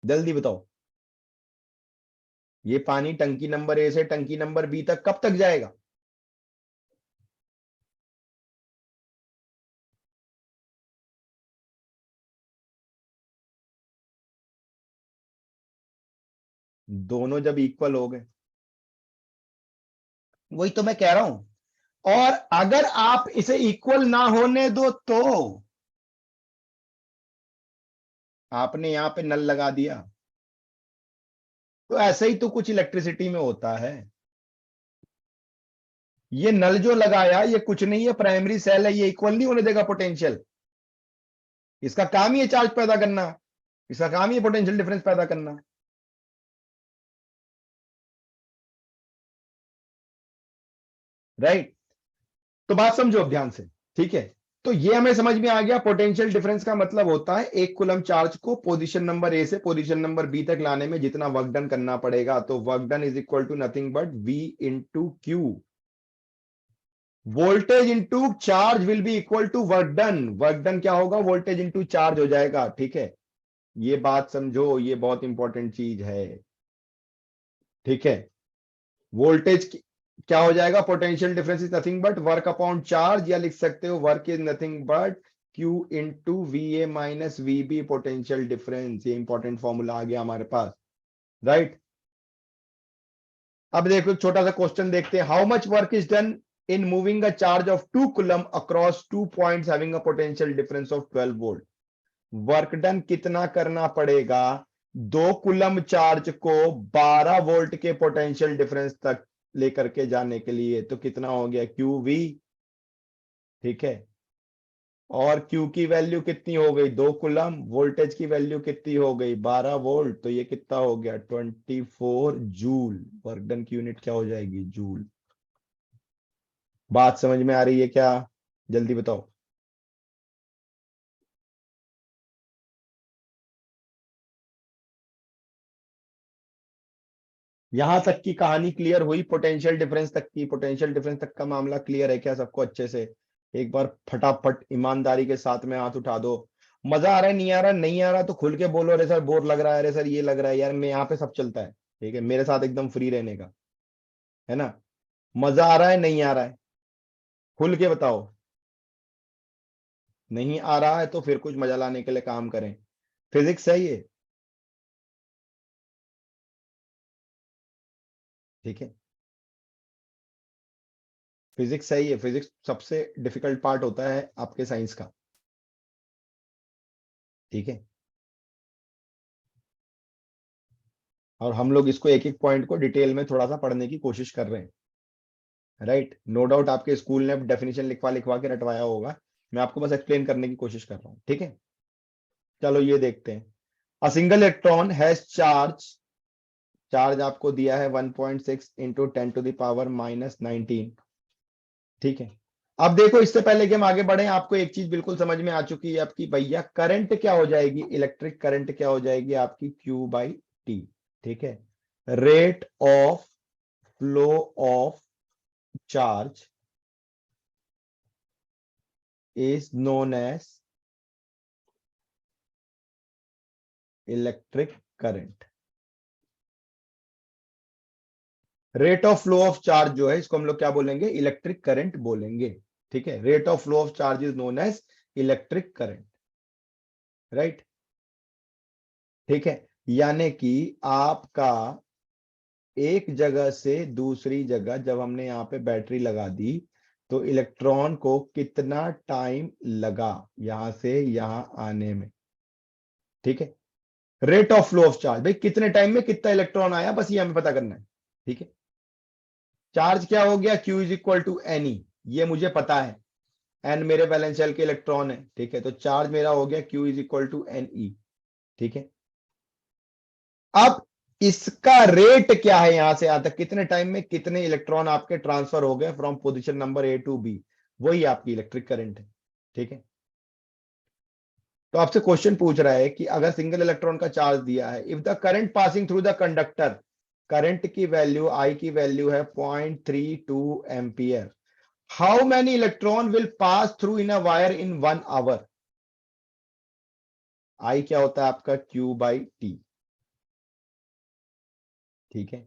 जल्दी बताओ, ये पानी टंकी नंबर ए से टंकी नंबर बी तक कब तक जाएगा? दोनों जब इक्वल हो गए। वही तो मैं कह रहा हूं। और अगर आप इसे इक्वल ना होने दो तो आपने यहां पे नल लगा दिया, तो ऐसे ही तो कुछ इलेक्ट्रिसिटी में होता है। ये नल जो लगाया ये कुछ नहीं है, प्राइमरी सेल है, ये इक्वल नहीं होने देगा पोटेंशियल। इसका काम ही है चार्ज पैदा करना, इसका काम ही है पोटेंशियल डिफरेंस पैदा करना। राइट। तो बात समझो अब ध्यान से। ठीक है, तो ये हमें समझ में आ गया, पोटेंशियल डिफरेंस का मतलब होता है एक कूलम चार्ज को पोजीशन नंबर ए से पोजीशन नंबर बी तक लाने में जितना वर्क डन करना पड़ेगा। तो work done is equal to nothing but V into Q. Voltage into charge will be equal to work done. Work done क्या होगा, वोल्टेज इंटू चार्ज हो जाएगा। ठीक है, ये बात समझो, ये बहुत इंपॉर्टेंट चीज है। ठीक है, वोल्टेज क्या हो जाएगा, potential difference is nothing but work upon charge, या लिख सकते हो work is nothing but Q into V A minus V B potential difference. ये इंपॉर्टेंट फॉर्मूला आ गया हमारे पास। राइट। अब देखो एक छोटा सा क्वेश्चन देखते हैं। How much work is done in moving a charge of 2 coulomb across 2 points having a potential difference of 12 volt. Work done कितना करना पड़ेगा 2 कूलम चार्ज को 12 वोल्ट के पोटेंशियल डिफरेंस तक लेकर के जाने के लिए। तो कितना हो गया, क्यू वी। ठीक है, और क्यू की वैल्यू कितनी हो गई, 2 कूलम। वोल्टेज की वैल्यू कितनी हो गई, 12 वोल्ट। तो ये कितना हो गया, 24 जूल। वर्क डन की यूनिट क्या हो जाएगी, जूल। बात समझ में आ रही है क्या, जल्दी बताओ। यहां तक की कहानी क्लियर हुई, पोटेंशियल डिफरेंस तक की। पोटेंशियल डिफरेंस तक का मामला क्लियर है क्या सबको अच्छे से? एक बार फटाफट ईमानदारी के साथ में हाथ उठा दो। मजा आ रहा है, नहीं आ रहा, नहीं आ रहा तो खुल के बोलो, अरे सर बोर लग रहा है, अरे सर ये लग रहा है, यार मैं यहाँ पे सब चलता है। ठीक है, मेरे साथ एकदम फ्री रहने का है ना। मजा आ रहा है, नहीं आ रहा है, खुल के बताओ। नहीं आ रहा है तो फिर कुछ मजा लाने के लिए काम करें। फिजिक्स सही है। ठीक है, फिजिक्स सही है। फिजिक्स सबसे डिफिकल्ट पार्ट होता है आपके साइंस का। ठीक है, और हम लोग इसको एक एक पॉइंट को डिटेल में थोड़ा सा पढ़ने की कोशिश कर रहे हैं। राइट, नो डाउट आपके स्कूल ने डेफिनेशन लिखवा लिखवा के रटवाया होगा। मैं आपको बस एक्सप्लेन करने की कोशिश कर रहा हूँ। ठीक है, चलो ये देखते हैं। A single electron has charge, charge आपको दिया है 1.6 इंटू 10⁻⁻19। ठीक है, अब देखो इससे पहले कि हम आगे बढ़े, आपको एक चीज बिल्कुल समझ में आ चुकी है आपकी, भैया करंट क्या हो जाएगी, इलेक्ट्रिक करंट क्या हो जाएगी आपकी, क्यू बाई टी। ठीक है, rate of flow of charge is known as electric current. Rate of flow of charge जो है इसको हम लोग क्या बोलेंगे, इलेक्ट्रिक करंट बोलेंगे। ठीक है, rate of flow of charge is known as electric current. Right. ठीक है, यानी कि आपका एक जगह से दूसरी जगह जब हमने यहां पे बैटरी लगा दी तो इलेक्ट्रॉन को कितना टाइम लगा यहां से यहां आने में। ठीक है, rate of flow of charge, भाई कितने टाइम में कितना इलेक्ट्रॉन आया, बस ये हमें पता करना है। ठीक है, चार्ज क्या हो गया, Q is equal to N e, ये मुझे पता है। एन मेरे वैलेंस शेल के इलेक्ट्रॉन है। ठीक है, तो चार्ज मेरा हो गया Q is equal to N e. ठीक है, अब इसका रेट क्या है, यहां से यहां तक कितने टाइम में कितने इलेक्ट्रॉन आपके ट्रांसफर हो गए from position number A to B, वही आपकी इलेक्ट्रिक करंट है। ठीक है, तो आपसे क्वेश्चन पूछ रहा है कि अगर सिंगल इलेक्ट्रॉन का चार्ज दिया है, if the current passing through the conductor, current की वैल्यू आई की वैल्यू है 0.32 ampere, how many electron will pass through in a wire in 1 hour. I क्या होता है आपका, Q बाई टी। ठीक है,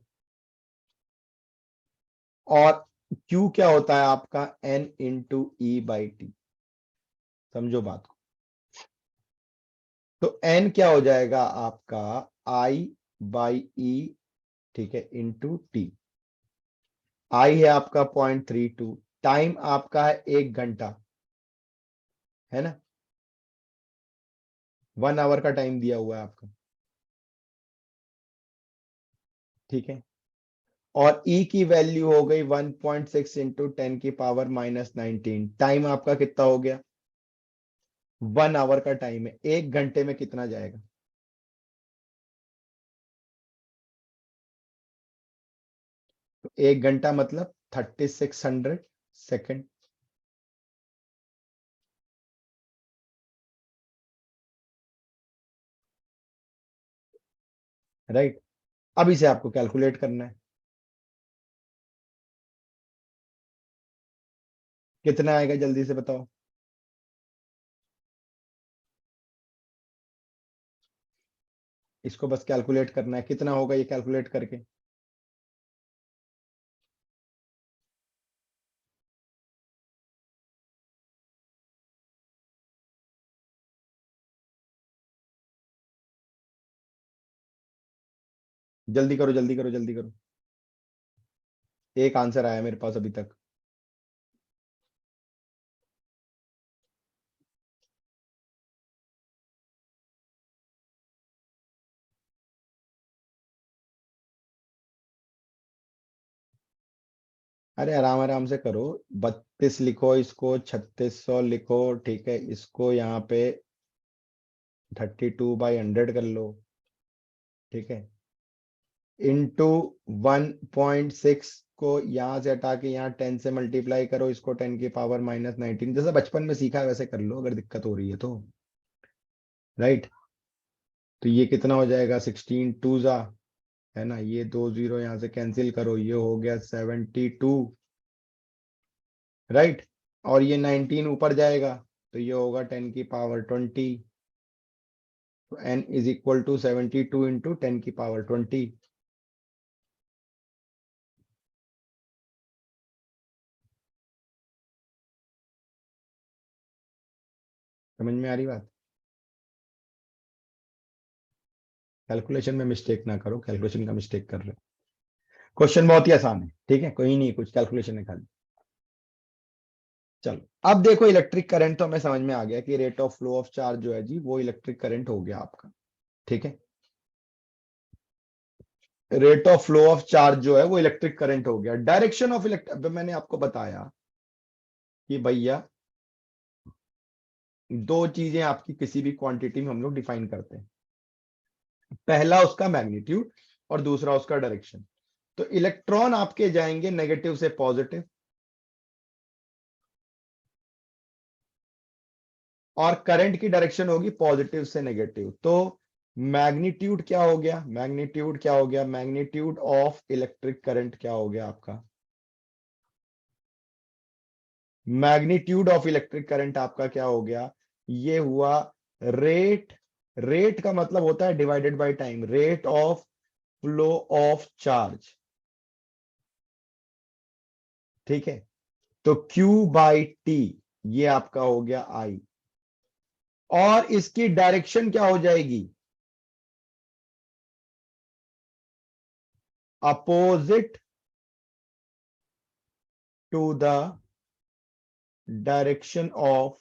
और Q क्या होता है आपका, N into E by T. समझो बात को। तो N क्या हो जाएगा आपका, I बाई ई। ठीक है, इंटू टी। आई है आपका 0.32, टाइम आपका है 1 घंटा, है ना। 1 आवर का टाइम दिया हुआ है आपका। ठीक है, और E की वैल्यू हो गई 1.6 इंटू 10⁻⁻19। टाइम आपका कितना हो गया? 1 आवर का टाइम है, 1 घंटे में कितना जाएगा? तो 1 घंटा मतलब 3600 सेकेंड। राइट। अब इसे आपको कैलकुलेट करना है, कितना आएगा जल्दी से बताओ। इसको बस कैलकुलेट करना है, कितना होगा ये कैलकुलेट करके। जल्दी करो जल्दी करो जल्दी करो। एक आंसर आया मेरे पास अभी तक। अरे आराम आराम से करो। 32 लिखो, इसको 3600 लिखो, ठीक है, इसको यहाँ पे 32/100 कर लो, ठीक है, इंटू 1.6 को यहाँ से हटा के यहाँ 10 से मल्टीप्लाई करो, इसको 10⁻⁻19, जैसे बचपन में सीखा है वैसे कर लो अगर दिक्कत हो रही है तो। राइट। तो ये कितना हो जाएगा? 16 2 है ना, ये 2 0 यहाँ से कैंसिल करो, ये हो गया 72। राइट। और ये 19 ऊपर जाएगा तो ये होगा 10⁻20। तो n is equal to 72 into 10⁻20। समझ में आ रही बात? कैलकुलेशन में मिस्टेक ना करो, कैलकुलेशन का मिस्टेक कर रहे हो। क्वेश्चन बहुत ही आसान है, ठीक है, कोई नहीं, कुछ कैलकुलेशन है खाली। चलो अब देखो, इलेक्ट्रिक करंट तो हमें समझ में आ गया कि rate of flow of charge जो है जी वो इलेक्ट्रिक करंट हो गया आपका, ठीक है। Rate of flow of charge जो है वो इलेक्ट्रिक करंट हो गया। डायरेक्शन ऑफ इलेक्ट्रिक, मैंने आपको बताया कि भैया दो चीजें आपकी किसी भी क्वांटिटी में हम लोग डिफाइन करते हैं, पहला उसका मैग्नीट्यूड और दूसरा उसका डायरेक्शन। तो इलेक्ट्रॉन आपके जाएंगे नेगेटिव से पॉजिटिव और करंट की डायरेक्शन होगी पॉजिटिव से नेगेटिव। तो मैग्नीट्यूड क्या हो गया? मैग्नीट्यूड क्या हो गया? मैग्नीट्यूड ऑफ इलेक्ट्रिक करंट क्या हो गया आपका? मैग्नीट्यूड ऑफ इलेक्ट्रिक करंट आपका क्या हो गया? ये हुआ रेट। रेट का मतलब होता है divided by time, rate of flow of charge, ठीक है। तो Q बाई टी ये आपका हो गया I, और इसकी डायरेक्शन क्या हो जाएगी? Opposite to the direction of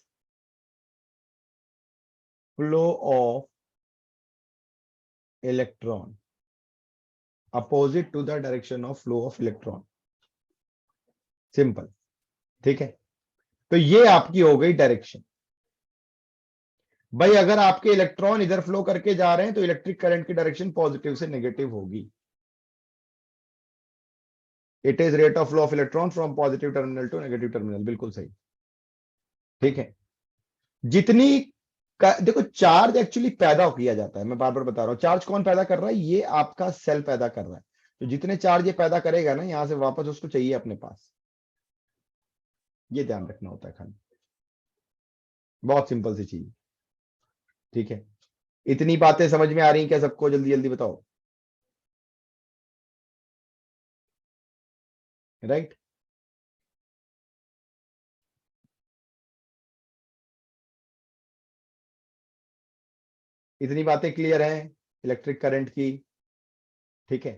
flow of electron, opposite to the direction of flow of electron, simple, ठीक है। तो ये आपकी हो गई डायरेक्शन। भाई अगर आपके इलेक्ट्रॉन इधर फ्लो करके जा रहे हैं तो इलेक्ट्रिक करंट की डायरेक्शन पॉजिटिव से नेगेटिव होगी। It is rate of flow of electron from positive terminal to negative terminal, बिल्कुल सही, ठीक है। जितनी देखो चार्ज एक्चुअली पैदा किया जाता है, मैं बार बार बता रहा हूं, चार्ज कौन पैदा कर रहा है? ये आपका सेल पैदा कर रहा है। तो जितने चार्ज ये पैदा करेगा ना, यहां से वापस उसको चाहिए अपने पास, ये ध्यान रखना होता है खाली, बहुत सिंपल सी चीज, ठीक है। इतनी बातें समझ में आ रही हैं क्या सबको? जल्दी जल्दी बताओ। राइट। इतनी बातें क्लियर हैं इलेक्ट्रिक करंट की, ठीक है।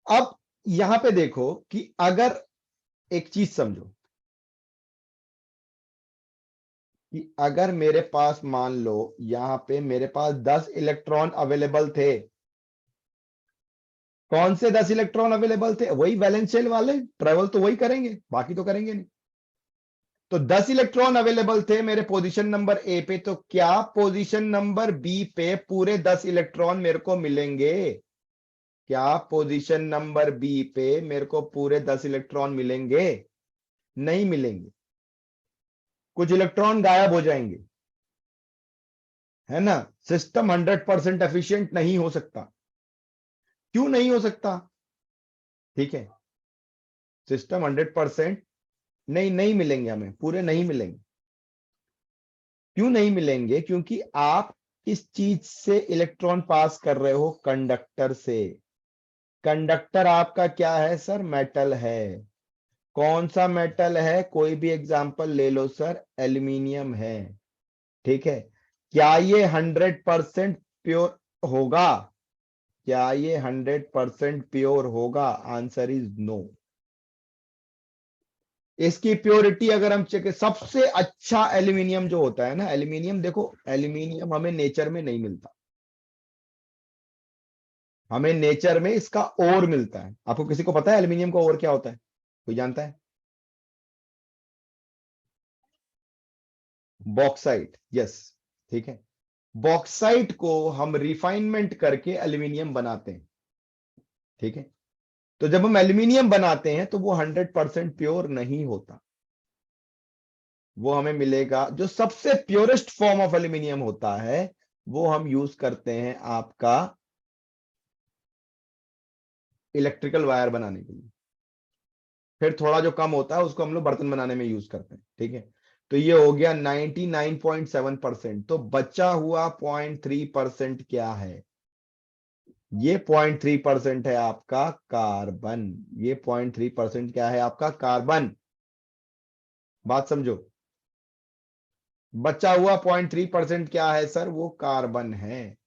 अब यहां पे देखो कि अगर एक चीज समझो कि अगर मेरे पास मान लो यहां पे मेरे पास 10 इलेक्ट्रॉन अवेलेबल थे, कौन से 10 इलेक्ट्रॉन अवेलेबल थे? वही वैलेंस शेल वाले, ट्रेवल तो वही करेंगे, बाकी तो करेंगे नहीं। तो 10 इलेक्ट्रॉन अवेलेबल थे मेरे पोजीशन नंबर ए पे, तो क्या पोजीशन नंबर बी पे पूरे 10 इलेक्ट्रॉन मेरे को मिलेंगे? क्या पोजीशन नंबर बी पे मेरे को पूरे 10 इलेक्ट्रॉन मिलेंगे? नहीं मिलेंगे, कुछ इलेक्ट्रॉन गायब हो जाएंगे, है ना। सिस्टम 100% एफिशिएंट नहीं हो सकता। क्यों नहीं हो सकता? ठीक है, सिस्टम 100% नहीं मिलेंगे, हमें पूरे नहीं मिलेंगे। क्यों नहीं मिलेंगे? क्योंकि आप इस चीज से इलेक्ट्रॉन पास कर रहे हो, कंडक्टर से। कंडक्टर आपका क्या है सर? मेटल है। कौन सा मेटल है? कोई भी एग्जांपल ले लो सर, एल्यूमिनियम है। ठीक है, क्या ये 100% प्योर होगा? क्या ये 100% प्योर होगा? Answer is no. इसकी प्योरिटी अगर हम चेक, सबसे अच्छा एल्यूमिनियम जो होता है ना, एल्यूमिनियम, देखो एल्यूमिनियम हमें नेचर में नहीं मिलता, हमें नेचर में इसका ओर मिलता है। आपको किसी को पता है एल्यूमिनियम का ओर क्या होता है? कोई जानता है? Bauxite, yes. ठीक है, बॉक्साइट को हम रिफाइनमेंट करके एल्यूमिनियम बनाते हैं। ठीक है, तो जब हम एल्यूमिनियम बनाते हैं तो वो 100% प्योर नहीं होता। वो हमें मिलेगा, जो सबसे प्योरेस्ट फॉर्म ऑफ एल्यूमिनियम होता है वो हम यूज करते हैं आपका इलेक्ट्रिकल वायर बनाने के लिए। फिर थोड़ा जो कम होता है उसको हम लोग बर्तन बनाने में यूज करते हैं। ठीक है, तो ये हो गया 99.7%। तो बचा हुआ 0.3% क्या है? ये 0.3% है आपका कार्बन। ये 0.3% क्या है आपका? कार्बन। बात समझो, बचा हुआ 0.3% क्या है सर? वो कार्बन है।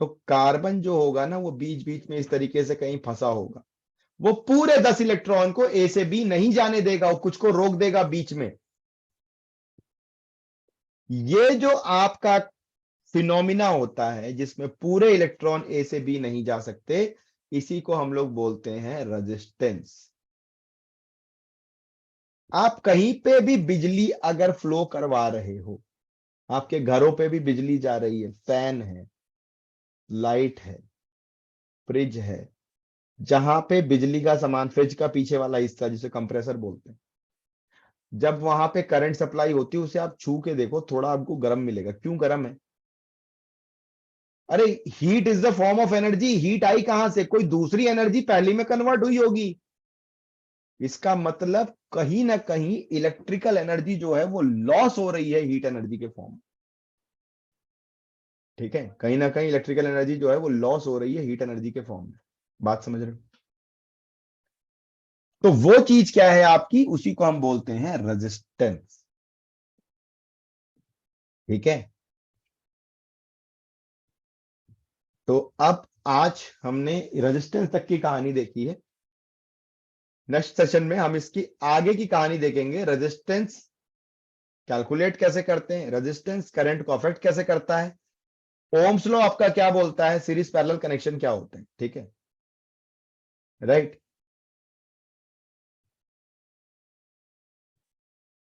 तो कार्बन जो होगा ना, वो बीच बीच में इस तरीके से कहीं फंसा होगा, वो पूरे 10 इलेक्ट्रॉन को ए से बी नहीं जाने देगा, वो कुछ को रोक देगा बीच में। ये जो आपका फिनोमिना होता है जिसमें पूरे इलेक्ट्रॉन ए से बी नहीं जा सकते, इसी को हम लोग बोलते हैं रेजिस्टेंस। आप कहीं पे भी बिजली अगर फ्लो करवा रहे हो, आपके घरों पे भी बिजली जा रही है, फैन है, लाइट है, फ्रिज है, जहां पे बिजली का सामान, फ्रिज का पीछे वाला हिस्सा जिसे कंप्रेसर बोलते हैं, जब वहां पे करंट सप्लाई होती है, उसे आप छू के देखो, थोड़ा आपको गर्म मिलेगा। क्यों गर्म है? अरे, heat is the form of energy. Heat आई कहां से? कोई दूसरी एनर्जी पहले में कन्वर्ट हुई होगी। इसका मतलब कहीं ना कहीं इलेक्ट्रिकल एनर्जी जो है वो लॉस हो रही है हीट एनर्जी के फॉर्म में। ठीक है, कहीं ना कहीं इलेक्ट्रिकल एनर्जी जो है वो लॉस हो रही है हीट एनर्जी के फॉर्म में। बात समझ रहे हो? तो वो चीज क्या है आपकी? उसी को हम बोलते हैं रेजिस्टेंस। ठीक है, तो अब आज हमने रेजिस्टेंस तक की कहानी देखी है। नेक्स्ट सेशन में हम इसकी आगे की कहानी देखेंगे। रेजिस्टेंस कैलकुलेट कैसे करते हैं, रेजिस्टेंस करंट को अफेक्ट कैसे करता है, ओम्स लॉ आपका क्या बोलता है, सीरीज पैरेलल कनेक्शन क्या होते हैं। ठीक है, राइट।